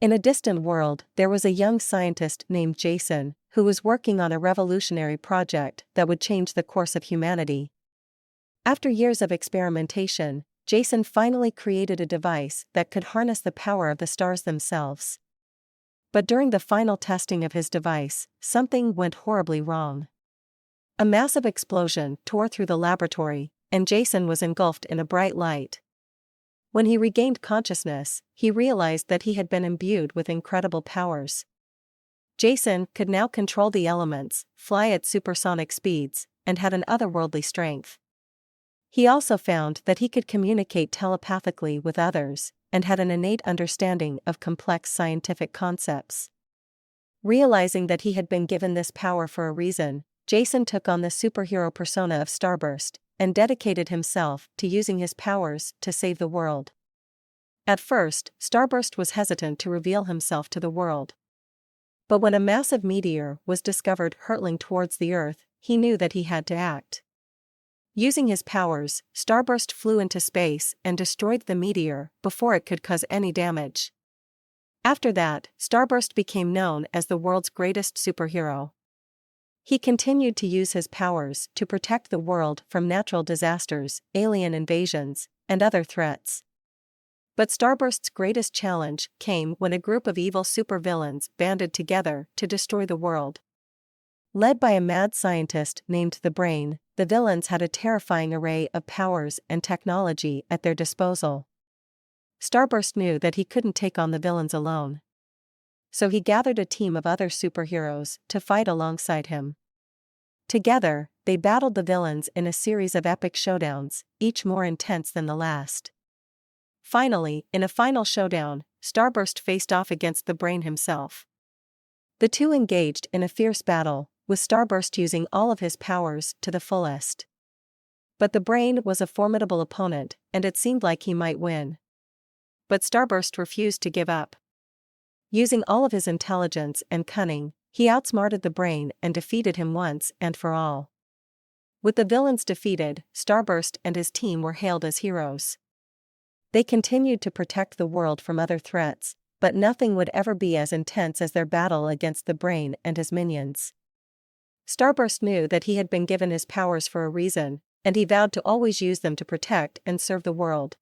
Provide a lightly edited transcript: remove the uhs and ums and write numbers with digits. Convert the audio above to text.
In a distant world, there was a young scientist named Jason, who was working on a revolutionary project that would change the course of humanity. After years of experimentation, Jason finally created a device that could harness the power of the stars themselves. But during the final testing of his device, something went horribly wrong. A massive explosion tore through the laboratory, and Jason was engulfed in a bright light. When he regained consciousness, he realized that he had been imbued with incredible powers. Jason could now control the elements, fly at supersonic speeds, and had an otherworldly strength. He also found that he could communicate telepathically with others, and had an innate understanding of complex scientific concepts. Realizing that he had been given this power for a reason, Jason took on the superhero persona of Starburst, and dedicated himself to using his powers to save the world. At first, Starburst was hesitant to reveal himself to the world. But when a massive meteor was discovered hurtling towards the Earth, he knew that he had to act. Using his powers, Starburst flew into space and destroyed the meteor before it could cause any damage. After that, Starburst became known as the world's greatest superhero. He continued to use his powers to protect the world from natural disasters, alien invasions, and other threats. But Starburst's greatest challenge came when a group of evil supervillains banded together to destroy the world. Led by a mad scientist named the Brain, the villains had a terrifying array of powers and technology at their disposal. Starburst knew that he couldn't take on the villains alone. So he gathered a team of other superheroes to fight alongside him. Together, they battled the villains in a series of epic showdowns, each more intense than the last. Finally, in a final showdown, Starburst faced off against the Brain himself. The two engaged in a fierce battle, with Starburst using all of his powers to the fullest. But the Brain was a formidable opponent, and it seemed like he might win. But Starburst refused to give up. Using all of his intelligence and cunning, he outsmarted the Brain and defeated him once and for all. With the villains defeated, Starburst and his team were hailed as heroes. They continued to protect the world from other threats, but nothing would ever be as intense as their battle against the Brain and his minions. Starburst knew that he had been given his powers for a reason, and he vowed to always use them to protect and serve the world.